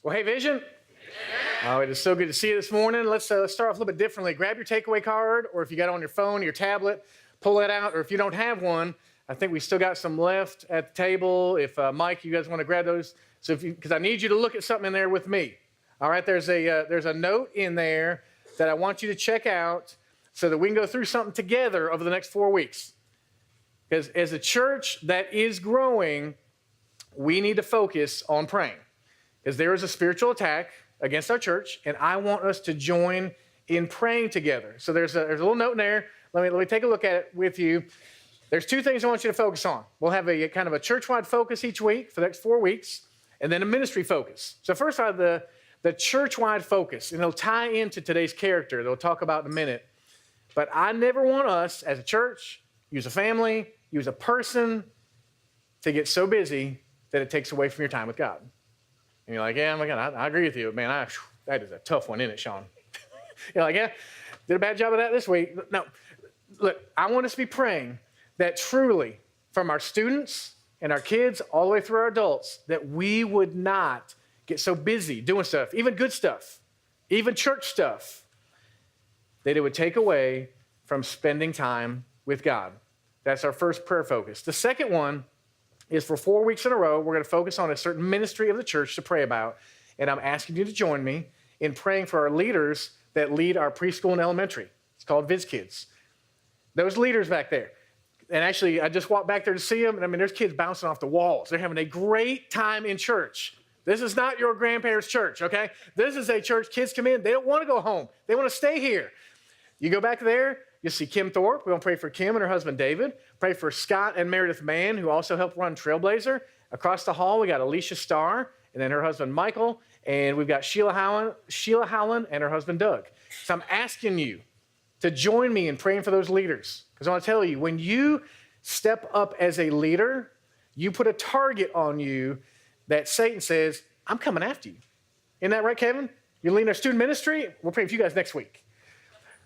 Well, hey, Vision. Oh, it is so good to see you this morning. Let's start off a little bit differently. Grab your takeaway card, or if you got it on your phone, your tablet, pull that out. Or if you don't have one, I think we still got some left at the table. If Mike, you guys want to grab those, so because I need you to look at something in there with me. All right, there's a note in there that I want you to check out, so that we can go through something together over the next 4 weeks. Because as a church that is growing, we need to focus on praying. Because there is a spiritual attack against our church, and I want us to join in praying together. So there's a little note in there. Let me take a look at it with you. There's two things I want you to focus on. We'll have a kind of a church-wide focus each week for the next 4 weeks, and then a ministry focus. So first, I have the church-wide focus, and it'll tie into today's character that we'll talk about in a minute. But I never want us as a church, you as a family, you as a person, to get so busy that it takes away from your time with God. And you're like, yeah, my God, I agree with you. Man, that is a tough one, isn't it, Sean? You're like, yeah, did a bad job of that this week. No, look, I want us to be praying that truly from our students and our kids all the way through our adults, that we would not get so busy doing stuff, even good stuff, even church stuff, that it would take away from spending time with God. That's our first prayer focus. The second one is for 4 weeks in a row, we're going to focus on a certain ministry of the church to pray about. And I'm asking you to join me in praying for our leaders that lead our preschool and elementary. It's called Viz Kids. Those leaders back there. And actually, I just walked back there to see them. And I mean, there's kids bouncing off the walls. They're having a great time in church. This is not your grandparents' church, okay? This is a church. Kids come in. They don't want to go home. They want to stay here. You go back there. You'll see Kim Thorpe. We're going to pray for Kim and her husband, David. Pray for Scott and Meredith Mann, who also helped run Trailblazer. Across the hall, we got Alicia Starr, and then her husband, Michael. And we've got Sheila Howland and her husband, Doug. So I'm asking you to join me in praying for those leaders. Because I want to tell you, when you step up as a leader, you put a target on you that Satan says, I'm coming after you. Isn't that right, Kevin? You're leading our student ministry? We'll pray for you guys next week.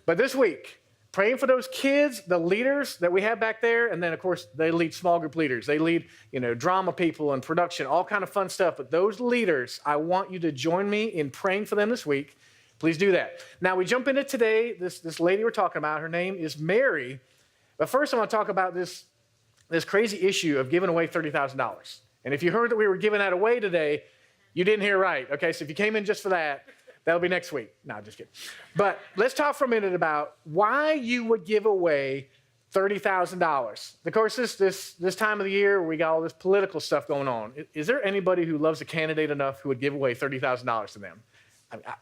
But this week, praying for those kids, the leaders that we have back there, and then, of course, they lead small group leaders. They lead, drama people and production, all kind of fun stuff. But those leaders, I want you to join me in praying for them this week. Please do that. Now, we jump into today. This lady we're talking about, her name is Mary. But first, I want to talk about this crazy issue of giving away $30,000. And if you heard that we were giving that away today, you didn't hear right. Okay, so if you came in just for that, that'll be next week. No, just kidding. But let's talk for a minute about why you would give away $30,000. Of course, this time of the year, we got all this political stuff going on. Is there anybody who loves a candidate enough who would give away $30,000 to them?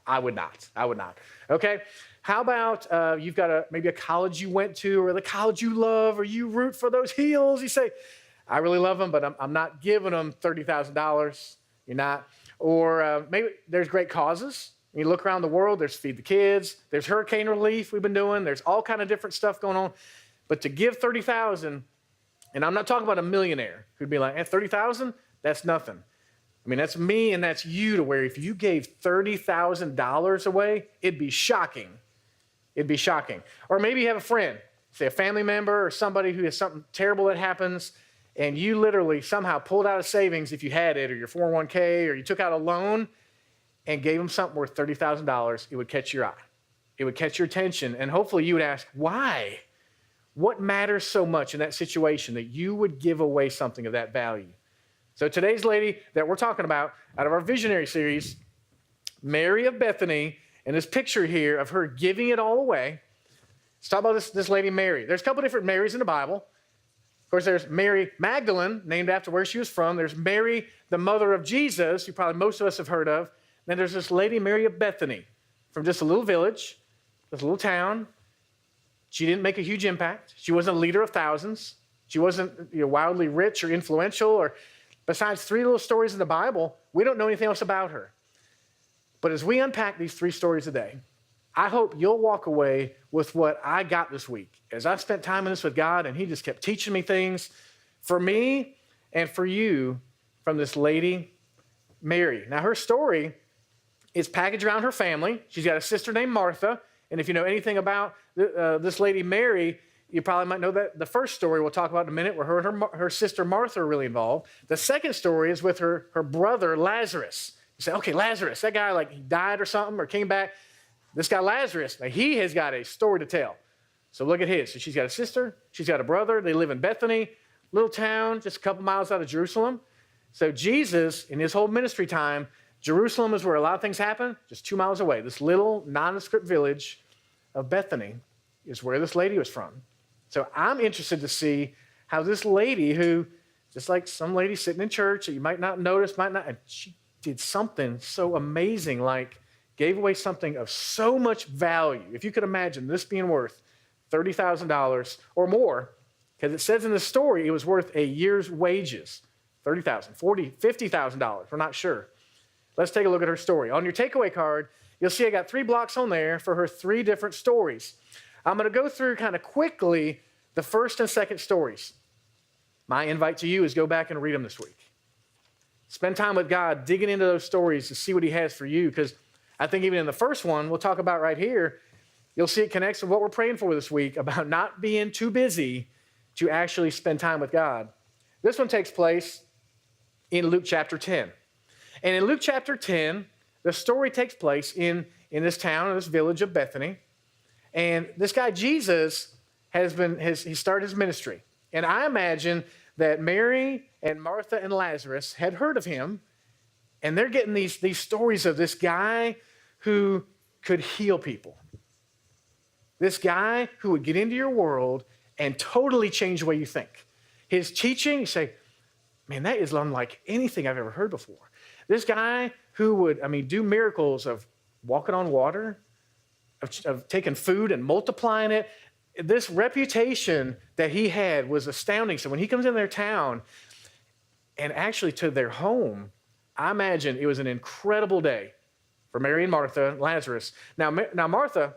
I would not. I would not. Okay? How about you've got maybe a college you went to, or the college you love, or you root for those Heels. You say, I really love them, but I'm not giving them $30,000. You're not. Or maybe there's great causes. You look around the world, there's Feed the Kids, there's hurricane relief we've been doing, there's all kind of different stuff going on. But to give $30,000, and I'm not talking about a millionaire who'd be like, $30,000, that's nothing. I mean, that's me and that's you, to where if you gave $30,000 away, it'd be shocking. It'd be shocking. Or maybe you have a friend, say a family member or somebody who has something terrible that happens, and you literally somehow pulled out a savings if you had it, or your 401k, or you took out a loan and gave them something worth $30,000, it would catch your eye. It would catch your attention, and hopefully you would ask, why? What matters so much in that situation that you would give away something of that value? So today's lady that we're talking about, out of our visionary series, Mary of Bethany, and this picture here of her giving it all away. Let's talk about this lady Mary. There's a couple different Marys in the Bible. Of course, there's Mary Magdalene, named after where she was from. There's Mary, the mother of Jesus, who probably most of us have heard of. Then there's this lady, Mary of Bethany, from just a little village, this little town. She didn't make a huge impact. She wasn't a leader of thousands. She wasn't wildly rich or influential. Or besides 3 little stories in the Bible, we don't know anything else about her. But as we unpack these 3 stories today, I hope you'll walk away with what I got this week. As I spent time in this with God, and he just kept teaching me things for me and for you from this lady, Mary. Now, her story is packaged around her family. She's got a sister named Martha. And if you know anything about this lady, Mary, you probably might know that the first story we'll talk about in a minute, where her sister Martha are really involved. The second story is with her brother, Lazarus. You say, okay, Lazarus, that guy, like, he died or something or came back. This guy Lazarus, like, he has got a story to tell. So look at his. So she's got a sister. She's got a brother. They live in Bethany, little town, just a couple miles out of Jerusalem. So Jesus, in his whole ministry time, Jerusalem is where a lot of things happen, just 2 miles away. This little nondescript village of Bethany is where this lady was from. So I'm interested to see how this lady who, just like some lady sitting in church that you might not notice, and she did something so amazing, like gave away something of so much value. If you could imagine this being worth $30,000 or more, because it says in the story it was worth a year's wages, $30,000, $40,000, $50,000. We're not sure. Let's take a look at her story. On your takeaway card, you'll see I got 3 blocks on there for her 3 different stories. I'm going to go through kind of quickly the first and second stories. My invite to you is go back and read them this week. Spend time with God, digging into those stories to see what he has for you, because I think even in the first one, we'll talk about right here, you'll see it connects with what we're praying for this week about not being too busy to actually spend time with God. This one takes place in Luke chapter 10. And in Luke chapter 10, the story takes place in this town, in this village of Bethany. And this guy, Jesus, he started his ministry. And I imagine that Mary and Martha and Lazarus had heard of him. And they're getting these stories of this guy who could heal people. This guy who would get into your world and totally change the way you think. His teaching, you say, man, that is unlike anything I've ever heard before. This guy who would, do miracles of walking on water, of taking food and multiplying it. This reputation that he had was astounding. So when he comes in their town and actually to their home, I imagine it was an incredible day for Mary and Martha and Lazarus. Now Martha,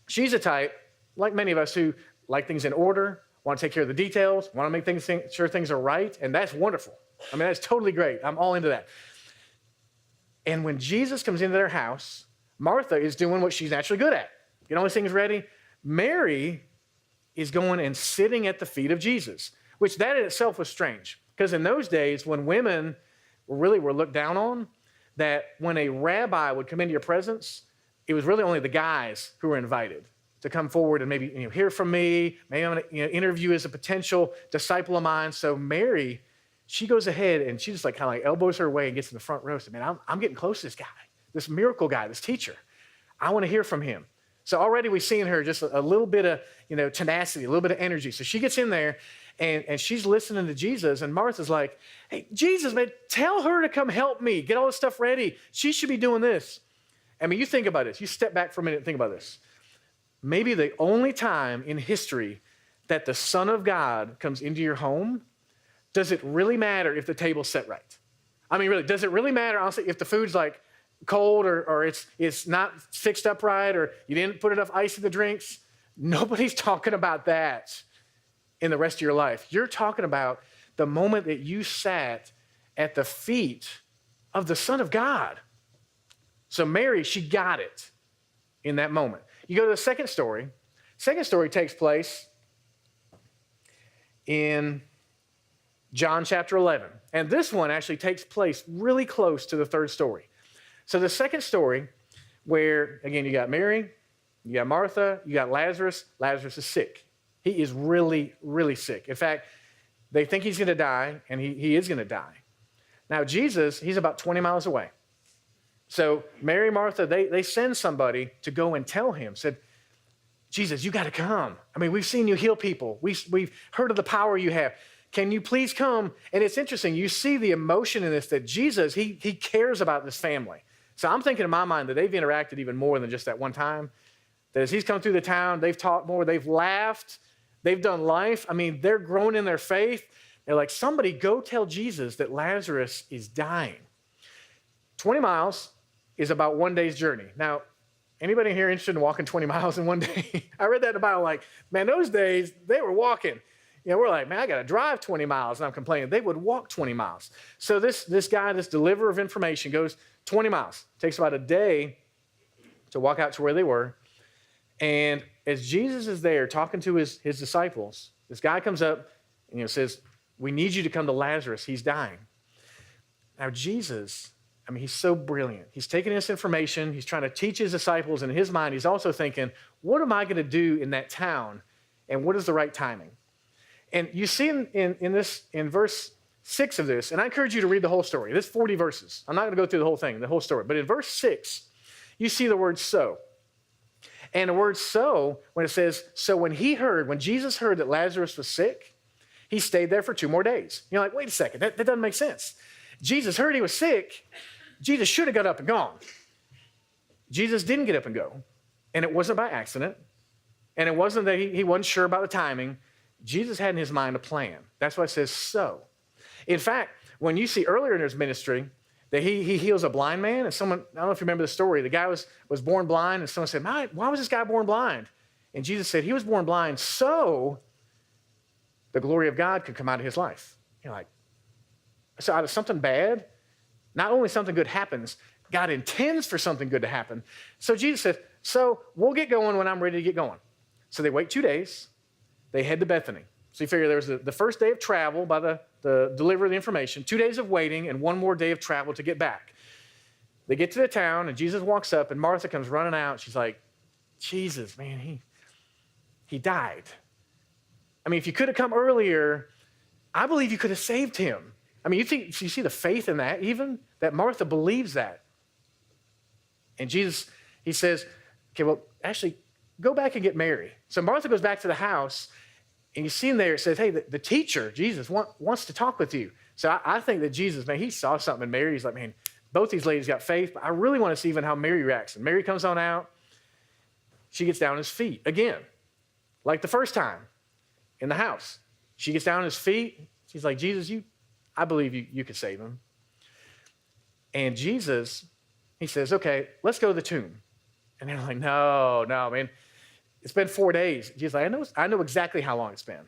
she's a type, like many of us, who like things in order, want to take care of the details, want to make sure things are right, and that's wonderful. That's totally great. I'm all into that. And when Jesus comes into their house, Martha is doing what she's naturally good at. Get all these things ready. Mary is going and sitting at the feet of Jesus, which that in itself was strange. Because in those days, when women really were looked down on, that when a rabbi would come into your presence, it was really only the guys who were invited to come forward and maybe hear from me. Maybe I'm going to interview as a potential disciple of mine. So Mary, she goes ahead and she just kind of elbows her way and gets in the front row. So, man, I'm getting close to this guy, this miracle guy, this teacher. I want to hear from him. So already we've seen her just a little bit of tenacity, a little bit of energy. So she gets in there and she's listening to Jesus. And Martha's like, hey, Jesus, man, tell her to come help me. Get all this stuff ready. She should be doing this. You think about this. You step back for a minute and think about this. Maybe the only time in history that the Son of God comes into your home, does it really matter if the table's set right? Really, does it really matter, honestly, if the food's cold or it's not fixed up right or you didn't put enough ice in the drinks? Nobody's talking about that in the rest of your life. You're talking about the moment that you sat at the feet of the Son of God. So Mary, she got it in that moment. You go to the second story. Second story takes place in John chapter 11. And this one actually takes place really close to the third story. So the second story, where, again, you got Mary, you got Martha, you got Lazarus. Lazarus is sick. He is really, really sick. In fact, they think he's going to die, and he is going to die. Now, Jesus, he's about 20 miles away. So Mary, Martha, they send somebody to go and tell him, said, Jesus, you got to come. We've seen you heal people. We've heard of the power you have. Can you please come? And it's interesting. You see the emotion in this that Jesus, he cares about this family. So I'm thinking in my mind that they've interacted even more than just that one time. That as he's come through the town, they've talked more, they've laughed, they've done life. They're growing in their faith. They're like, somebody go tell Jesus that Lazarus is dying. 20 miles is about one day's journey. Now, anybody here interested in walking 20 miles in one day? I read that in the Bible, man, those days, they were walking. We're like, man, I got to drive 20 miles, and I'm complaining. They would walk 20 miles. So this guy, this deliverer of information, goes 20 miles. It takes about a day to walk out to where they were. And as Jesus is there talking to his disciples, this guy comes up and says, we need you to come to Lazarus. He's dying. Now, Jesus, I mean, he's so brilliant. He's taking this information. He's trying to teach his disciples. And in his mind, he's also thinking, what am I going to do in that town? And what is the right timing? And you see in verse 6 of this, and I encourage you to read the whole story. This 40 verses. I'm not going to go through the whole thing, the whole story. But in verse 6, you see the word so. And the word so, when it says, so when Jesus heard that Lazarus was sick, he stayed there for 2 more days. You're like, wait a second, that doesn't make sense. Jesus heard he was sick. Jesus should have got up and gone. Jesus didn't get up and go. And it wasn't by accident. And it wasn't that he wasn't sure about the timing. Jesus had in his mind a plan. That's why it says so. In fact, when you see earlier in his ministry that he heals a blind man, and someone, I don't know if you remember the story, the guy was born blind, and someone said, why was this guy born blind? And Jesus said, he was born blind so the glory of God could come out of his life. You're like, so out of something bad, not only something good happens, God intends for something good to happen. So Jesus said, so we'll get going when I'm ready to get going. So they wait 2 days. They head to Bethany. So you figure there was the first day of travel by the delivery of the information, 2 days of waiting, and 1 more day of travel to get back. They get to the town, and Jesus walks up, and Martha comes running out. She's like, Jesus, man, he died. I mean, if you could have come earlier, I believe you could have saved him. I mean, you see the faith in that, even that Martha believes that. And Jesus, he says, okay, well, actually, go back and get Mary. So Martha goes back to the house, and you see him there. It says, hey, the teacher, Jesus, wants to talk with you. So I think that Jesus, man, he saw something in Mary. He's like, man, both these ladies got faith, but I really want to see even how Mary reacts. And Mary comes on out. She gets down on his feet again, like the first time in the house. She gets down on his feet. She's like, Jesus, I believe you could save him. And Jesus, he says, okay, let's go to the tomb. And they're like, no, man. It's been 4 days. Jesus like, I know exactly how long it's been.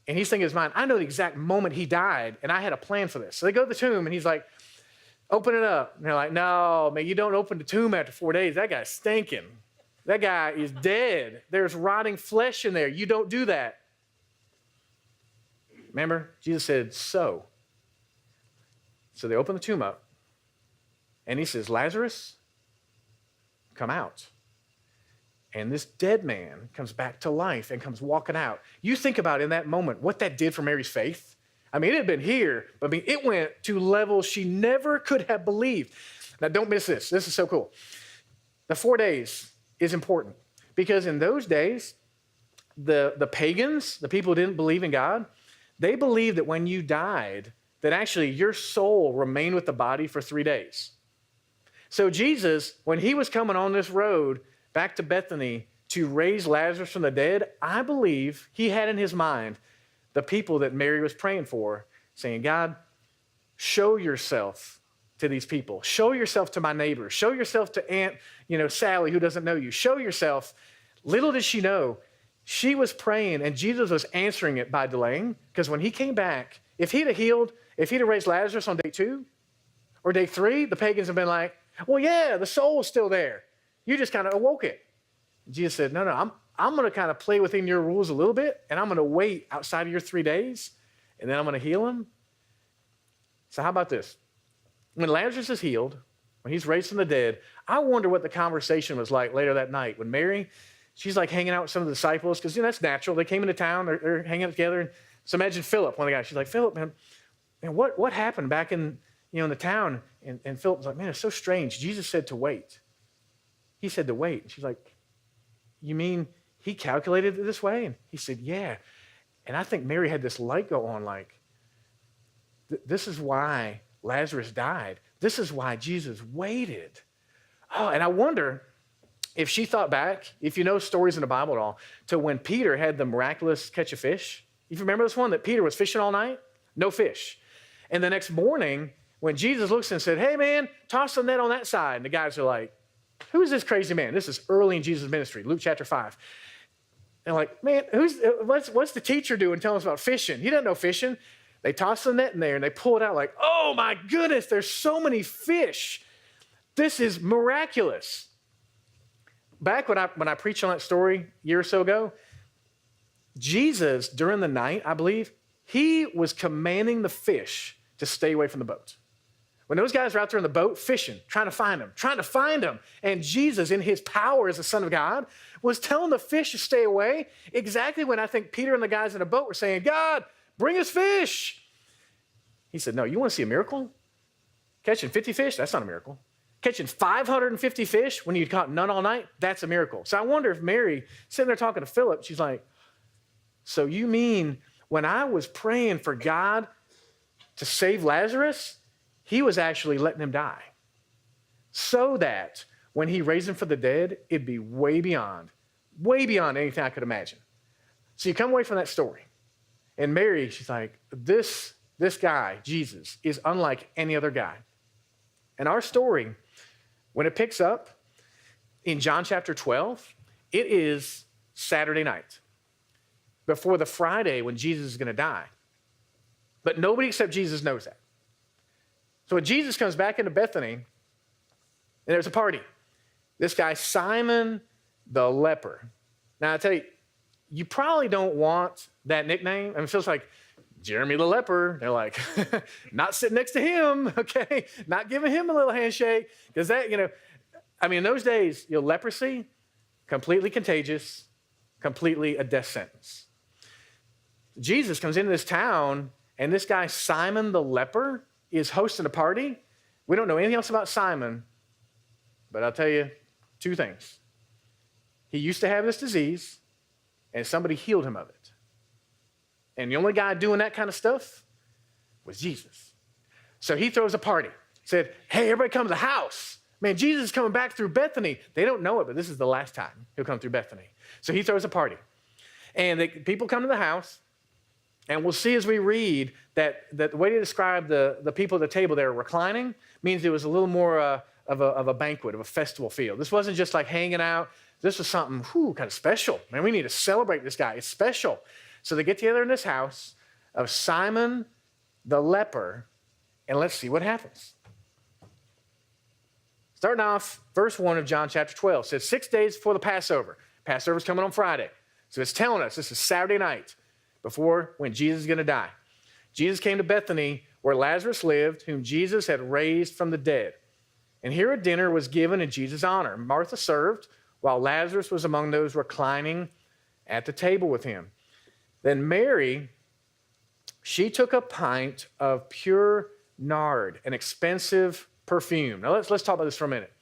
And he's thinking in his mind, I know the exact moment he died, and I had a plan for this. So they go to the tomb, and he's like, open it up. And they're like, no, man, you don't open the tomb after 4 days. That guy's stinking. That guy is dead. There's rotting flesh in there. You don't do that. Remember, Jesus said, so. So they open the tomb up, and he says, Lazarus, come out. And this dead man comes back to life and comes walking out. You think about in that moment what that did for Mary's faith. I mean, it had been here, but I mean, it went to levels she never could have believed. Now, don't miss this. This is so cool. The 4 days is important because in those days, the pagans, the people who didn't believe in God, they believed that when you died, that actually your soul remained with the body for 3 days. So Jesus, when he was coming on this road back to Bethany to raise Lazarus from the dead, I believe he had in his mind the people that Mary was praying for, saying, God, show yourself to these people. Show yourself to my neighbors. Show yourself to Aunt, Sally, who doesn't know you. Show yourself. Little did she know, she was praying, and Jesus was answering it by delaying, because when he came back, if he'd have raised Lazarus on day 2 or day 3, the pagans have been like, well, yeah, the soul is still there. You just kind of awoke it. Jesus said, no, I'm going to kind of play within your rules a little bit, and I'm going to wait outside of your 3 days, and then I'm going to heal him. So how about this? When Lazarus is healed, when he's raised from the dead, I wonder what the conversation was like later that night when Mary, she's like hanging out with some of the disciples, because that's natural. They came into town, they're hanging out together. And so imagine Philip, one of the guys. She's like, Philip, man, what happened back in the town? And Philip was like, man, it's so strange. Jesus said to wait. He said to wait. And she's like, you mean he calculated it this way? And he said, yeah. And I think Mary had this light go on, like, this is why Lazarus died. This is why Jesus waited. Oh, and I wonder if she thought back, if you know stories in the Bible at all, to when Peter had the miraculous catch of fish. You remember this one, that Peter was fishing all night? No fish. And the next morning, when Jesus looks and said, hey, man, toss the net on that side. And the guys are like, who is this crazy man? This is early in Jesus' ministry, Luke chapter 5. They're like, man, what's the teacher doing telling us about fishing? He doesn't know fishing. They toss the net in there, and they pull it out like, oh, my goodness, there's so many fish. This is miraculous. Back when I preached on that story a year or so ago, Jesus, during the night, I believe, he was commanding the fish to stay away from the boat. When those guys are out there in the boat fishing, trying to find him. And Jesus, in his power as the Son of God, was telling the fish to stay away exactly when I think Peter and the guys in the boat were saying, God, bring us fish. He said, no, you want to see a miracle? Catching 50 fish, that's not a miracle. Catching 550 fish when you'd caught none all night, that's a miracle. So I wonder if Mary, sitting there talking to Philip, she's like, so you mean when I was praying for God to save Lazarus, he was actually letting him die so that when he raised him from the dead, it'd be way beyond anything I could imagine. So you come away from that story, and Mary, she's like, this guy, Jesus, is unlike any other guy. And our story, when it picks up in John chapter 12, it is Saturday night before the Friday when Jesus is going to die. But nobody except Jesus knows that. So when Jesus comes back into Bethany, and there's a party, this guy, Simon the leper. Now, I tell you, you probably don't want that nickname. I mean, it feels like Jeremy the leper. They're like, not sitting next to him, okay? Not giving him a little handshake. Because that, in those days, leprosy, completely contagious, completely a death sentence. Jesus comes into this town, and this guy, Simon the leper, is hosting a party. We don't know anything else about Simon, but I'll tell you two things. He used to have this disease, and somebody healed him of it. And the only guy doing that kind of stuff was Jesus. So he throws a party, said, hey, everybody come to the house. Man, Jesus is coming back through Bethany. They don't know it, but this is the last time he'll come through Bethany. So he throws a party. And people come to the house, and we'll see as we read that the way to describe the people at the table there reclining means it was a little more of a banquet, of a festival feel. This wasn't just like hanging out. This was something kind of special. Man, we need to celebrate this guy. It's special. So they get together in this house of Simon the leper, and let's see what happens. Starting off, verse 1 of John chapter 12 says, 6 days before the Passover. Passover's coming on Friday. So it's telling us this is Saturday night before when Jesus is going to die. Jesus came to Bethany where Lazarus lived, whom Jesus had raised from the dead. And here a dinner was given in Jesus' honor. Martha served, while Lazarus was among those reclining at the table with him. Then Mary, she took a pint of pure nard, an expensive perfume. Now let's talk about this for a minute.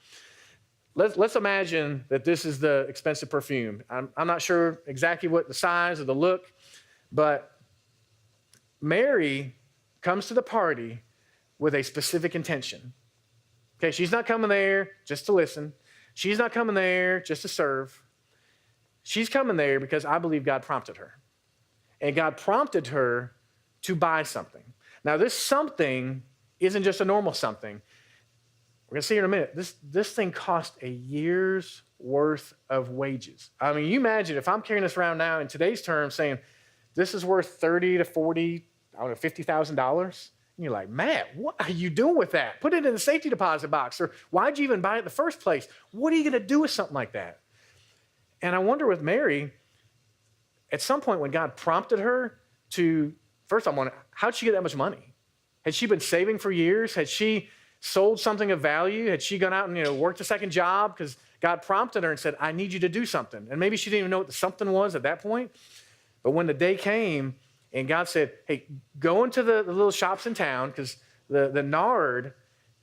Let's imagine that this is the expensive perfume. I'm not sure exactly what the size or the look, but Mary comes to the party with a specific intention. Okay, she's not coming there just to listen. She's not coming there just to serve. She's coming there because I believe God prompted her. And God prompted her to buy something. Now, this something isn't just a normal something. We're going to see here in a minute. This thing cost a year's worth of wages. I mean, you imagine if I'm carrying this around now in today's terms saying this is worth $30,000 to $40,000, $50,000. And you're like, Matt, what are you doing with that? Put it in the safety deposit box. Or why'd you even buy it in the first place? What are you going to do with something like that? And I wonder with Mary, at some point when God prompted her to, first I'm wondering, how'd she get that much money? Had she been saving for years? Had she sold something of value? Had she gone out and worked a second job? Because God prompted her and said, I need you to do something. And maybe she didn't even know what the something was at that point. But when the day came and God said, hey, go into the little shops in town, because the nard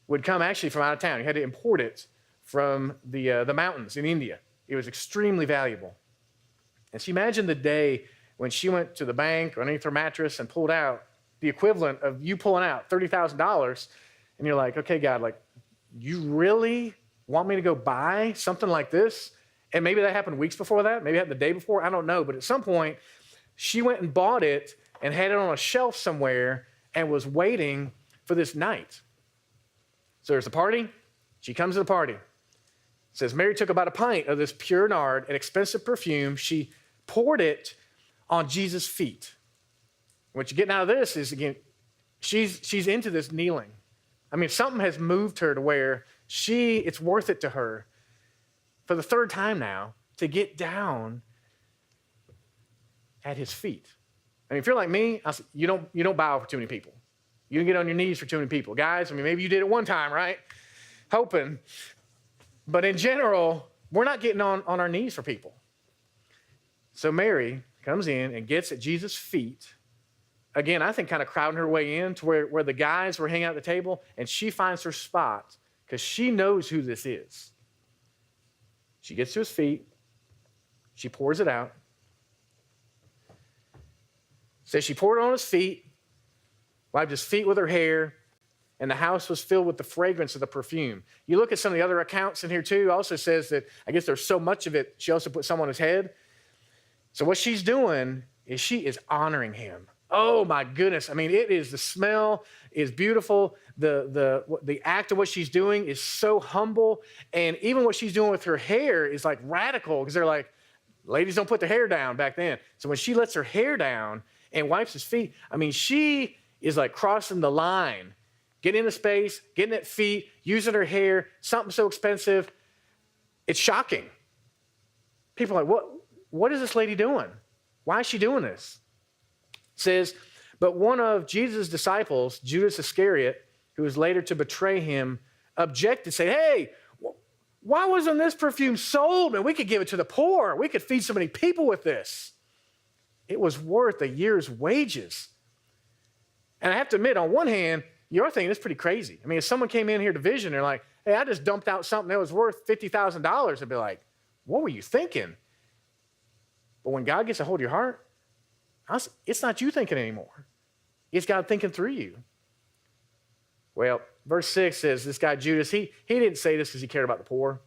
would come actually from out of town. You had to import it from the mountains in India. It was extremely valuable. And she imagined the day when she went to the bank or underneath her mattress and pulled out the equivalent of you pulling out $30,000. And you're like, okay, God, like, you really want me to go buy something like this? And maybe that happened weeks before that. Maybe it happened the day before. I don't know. But at some point, she went and bought it and had it on a shelf somewhere and was waiting for this night. So there's a party. She comes to the party. It says Mary took about a pint of this pure nard, an expensive perfume. She poured it on Jesus' feet. What you're getting out of this is, again, she's into this kneeling. I mean, something has moved her to where it's worth it to her for the third time now to get down at his feet. I mean, if you're like me, you don't bow for too many people. You didn't get on your knees for too many people. Guys, I mean, maybe you did it one time, right? Hoping. But in general, we're not getting on our knees for people. So Mary comes in and gets at Jesus' feet. Again, I think kind of crowding her way in to where the guys were hanging out at the table, and she finds her spot because she knows who this is. She gets to his feet. She pours it out. Says she poured it on his feet, wiped his feet with her hair, and the house was filled with the fragrance of the perfume. You look at some of the other accounts in here too, it also says that, I guess there's so much of it, she also put some on his head. So what she's doing is she is honoring him. Oh my goodness. I mean, the smell is beautiful. The act of what she's doing is so humble. And even what she's doing with her hair is like radical, because they're like, ladies don't put their hair down back then. So when she lets her hair down and wipes his feet, I mean, she is like crossing the line, getting into space, getting at feet, using her hair, something so expensive. It's shocking. People are like, what is this lady doing? Why is she doing this? It says, but one of Jesus' disciples, Judas Iscariot, who was later to betray him, objected, saying, hey, why wasn't this perfume sold? And we could give it to the poor. We could feed so many people with this. It was worth a year's wages. And I have to admit, on one hand, you're thinking it's pretty crazy. I mean, if someone came in here to Vision, they're like, hey, I just dumped out something that was worth $50,000. I'd be like, what were you thinking? But when God gets a hold of your heart, it's not you thinking anymore. It's God thinking through you. Well, verse 6 says this guy Judas, he didn't say this because he cared about the poor,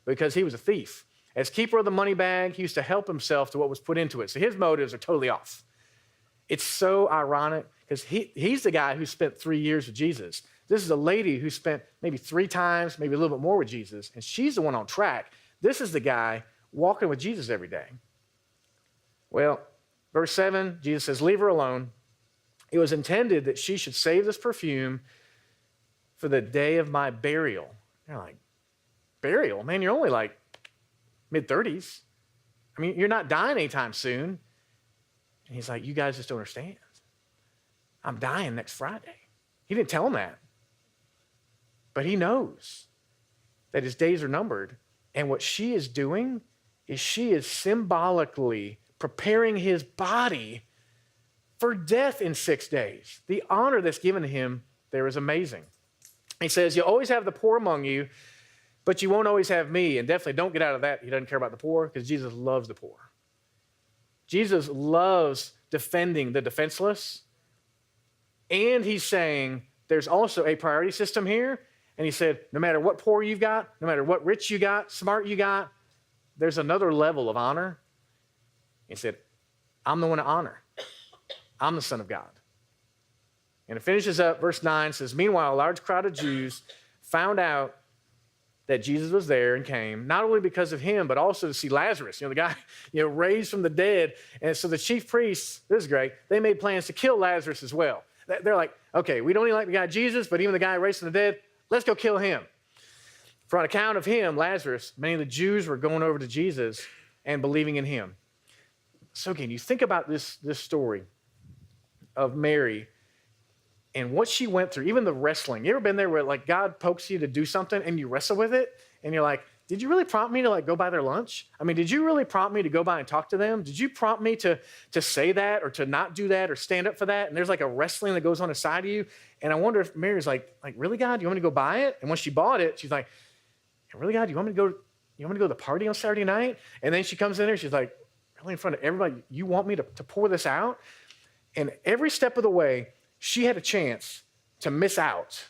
because he was a thief. As keeper of the money bag, he used to help himself to what was put into it. So his motives are totally off. It's so ironic because he's the guy who spent 3 years with Jesus. This is a lady who spent maybe 3 times, maybe a little bit more with Jesus, and she's the one on track. This is the guy walking with Jesus every day. Well, verse 7, Jesus says, leave her alone. It was intended that she should save this perfume for the day of my burial. You're like, burial? Man, you're only like mid-30s. I mean, you're not dying anytime soon. And he's like, you guys just don't understand. I'm dying next Friday. He didn't tell him that. But he knows that his days are numbered. And what she is doing is she is symbolically preparing his body for death in 6 days. The honor that's given to him there is amazing. He says, you'll always have the poor among you, but you won't always have me. And definitely don't get out of that. He doesn't care about the poor because Jesus loves the poor. Jesus loves defending the defenseless. And he's saying there's also a priority system here. And he said, no matter what poor you've got, no matter what rich you got, smart you got, there's another level of honor. He said, I'm the one to honor. I'm the Son of God. And it finishes up, verse 9 says, meanwhile, a large crowd of Jews found out that Jesus was there and came, not only because of him, but also to see Lazarus, the guy, raised from the dead. And so the chief priests, this is great, they made plans to kill Lazarus as well. They're like, okay, we don't even like the guy Jesus, but even the guy raised from the dead, let's go kill him. For on account of him, Lazarus, many of the Jews were going over to Jesus and believing in him. So again, you think about this story of Mary and what she went through, even the wrestling. You ever been there where like God pokes you to do something and you wrestle with it and you're like, did you really prompt me to like go buy their lunch? I mean, did you really prompt me to go by and talk to them? Did you prompt me to say that or to not do that or stand up for that? And there's like a wrestling that goes on inside of you. And I wonder if Mary's like, really, God, you want me to go buy it? And when she bought it, she's like, really, God, you want me to go to the party on Saturday night? And then she comes in there, she's like, really in front of everybody, you want me to pour this out? And every step of the way, she had a chance to miss out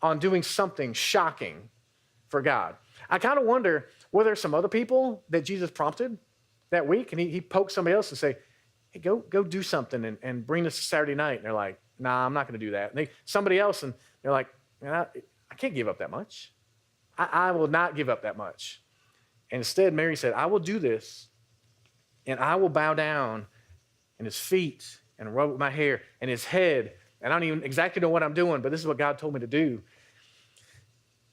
on doing something shocking for God. I kind of wonder, were there some other people that Jesus prompted that week? And he poked somebody else and say, hey, go do something and bring this to Saturday night. And they're like, nah, I'm not going to do that. And somebody else, and they're like, man, I can't give up that much. I will not give up that much. And instead, Mary said, I will do this, and I will bow down in his feet and rub my hair and his head. And I don't even exactly know what I'm doing, but this is what God told me to do.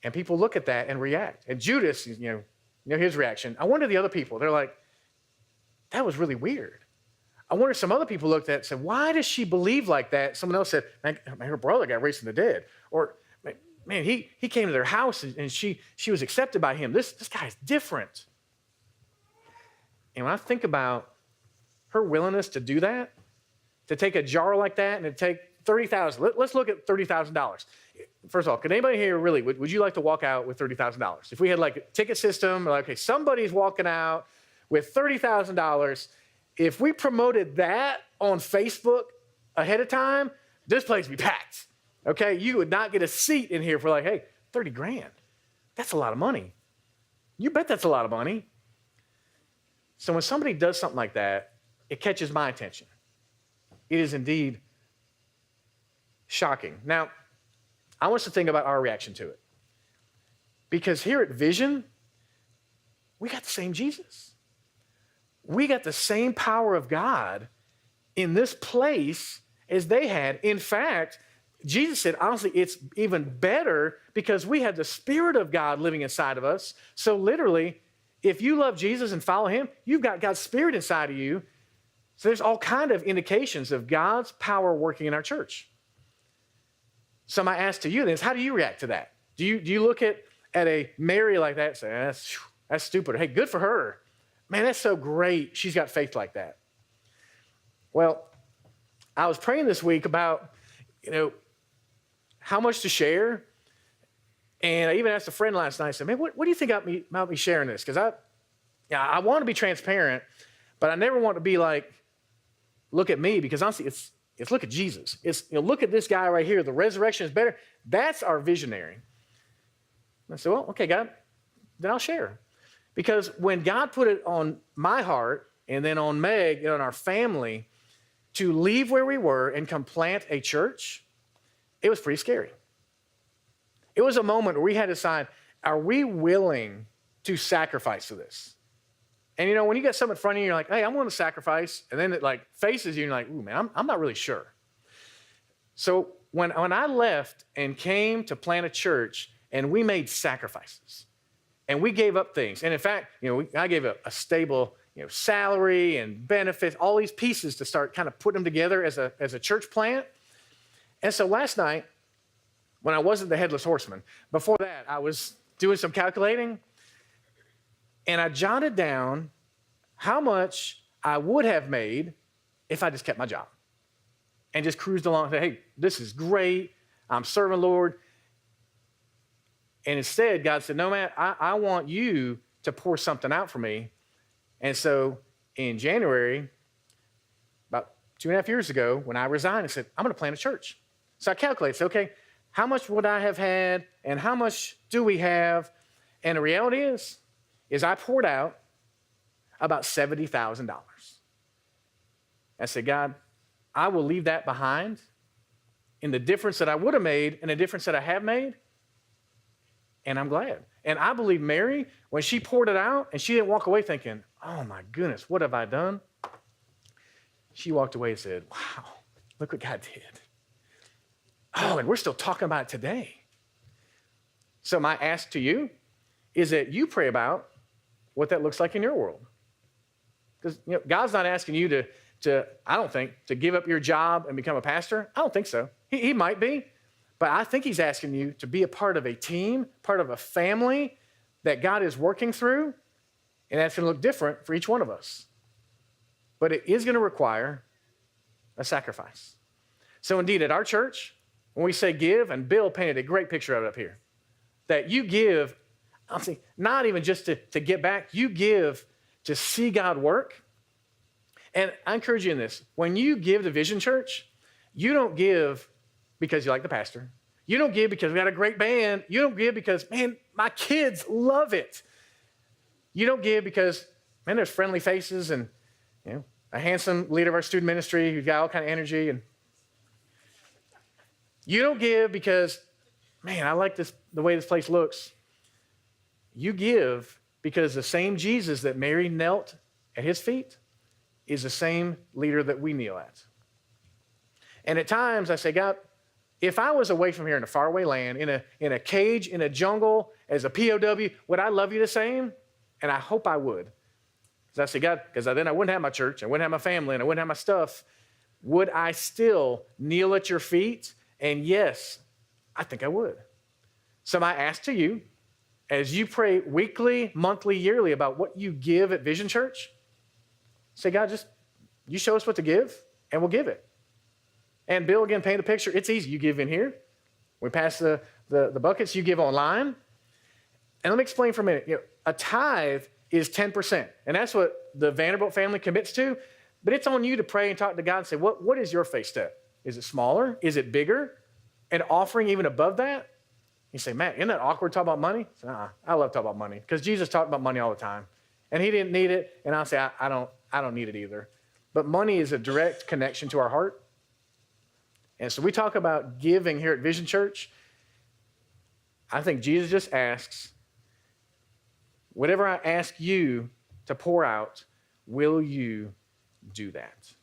And people look at that and react. And Judas, his reaction. I wonder the other people. They're like, that was really weird. I wonder if some other people looked at it and said, why does she believe like that? Someone else said, man, her brother got raised from the dead. Or, man, he came to their house and she was accepted by him. This guy's different. And when I think about her willingness to do that, to take a jar like that and to take $30,000, let's look at $30,000. First of all, could anybody here really, would you like to walk out with $30,000? If we had like a ticket system, like, okay, somebody's walking out with $30,000. If we promoted that on Facebook ahead of time, this place would be packed. Okay, you would not get a seat in here for like, hey, 30 grand. That's a lot of money. You bet that's a lot of money. So when somebody does something like that, it catches my attention. It is indeed shocking. Now, I want us to think about our reaction to it. Because here at Vision, we got the same Jesus. We got the same power of God in this place as they had. In fact, Jesus said, honestly, it's even better because we have the Spirit of God living inside of us. So literally, if you love Jesus and follow him, you've got God's Spirit inside of you. So there's all kind of indications of God's power working in our church. So my ask to you then is, how do you react to that? Do you look at a Mary like that and say, that's stupid. Hey, good for her. Man, that's so great. She's got faith like that. Well, I was praying this week about, how much to share. And I even asked a friend last night, I said, man, what do you think about me sharing this? Because I want to be transparent, but I never want to be like, look at me, because honestly, it's look at Jesus. It's, look at this guy right here. The resurrection is better. That's our visionary. And I said, well, okay, God, then I'll share. Because when God put it on my heart and then on Meg and on our family to leave where we were and come plant a church, it was pretty scary. It was a moment where we had to decide, are we willing to sacrifice for this? And when you got something in front of you, you're like, hey, I'm willing to sacrifice. And then it like faces you and you're like, ooh, man, I'm not really sure. So when I left and came to plant a church and we made sacrifices and we gave up things. And in fact, I gave a stable, salary and benefits, all these pieces to start kind of putting them together as a church plant. And so last night, when I wasn't the headless horseman, before that, I was doing some calculating. And I jotted down how much I would have made if I just kept my job and just cruised along and said, hey, this is great. I'm serving Lord. And instead, God said, no, man, I want you to pour something out for me. And so in January, about 2.5 years ago, when I resigned, I said, I'm going to plant a church. So I calculated, okay, how much would I have had and how much do we have? And the reality is I poured out about $70,000. I said, God, I will leave that behind in the difference that I would have made and the difference that I have made, and I'm glad. And I believe Mary, when she poured it out and she didn't walk away thinking, oh my goodness, what have I done? She walked away and said, wow, look what God did. Oh, and we're still talking about it today. So my ask to you is that you pray about what that looks like in your world. Because God's not asking you to, I don't think, to give up your job and become a pastor. I don't think so. He might be, but I think he's asking you to be a part of a team, part of a family that God is working through, and that's going to look different for each one of us. But it is going to require a sacrifice. So indeed, at our church, when we say give, and Bill painted a great picture of it up here, that you give, honestly, not even just to get back, you give to see God work. And I encourage you in this. When you give to Vision Church, you don't give because you like the pastor. You don't give because we got a great band. You don't give because, man, my kids love it. You don't give because, man, there's friendly faces and, a handsome leader of our student ministry who's got all kind of energy. And you don't give because, man, I like the way this place looks. You give because the same Jesus that Mary knelt at his feet is the same leader that we kneel at. And at times I say, God, if I was away from here in a faraway land, in a cage, in a jungle, as a POW, would I love you the same? And I hope I would. Because I say, God, because then I wouldn't have my church, I wouldn't have my family, and I wouldn't have my stuff. Would I still kneel at your feet? And yes, I think I would. So I ask to you, as you pray weekly, monthly, yearly about what you give at Vision Church, say, God, just you show us what to give, and we'll give it. And Bill, again, paint the picture. It's easy. You give in here. We pass the buckets. You give online. And let me explain for a minute. A tithe is 10%. And that's what the Vanderbilt family commits to. But it's on you to pray and talk to God and say, what is your faith step? Is it smaller? Is it bigger? And offering even above that? You say, Matt, isn't that awkward talking about money? I say, I love talking about money because Jesus talked about money all the time. And he didn't need it. And I'll say, I don't need it either. But money is a direct connection to our heart. And so we talk about giving here at Vision Church. I think Jesus just asks, whatever I ask you to pour out, will you do that?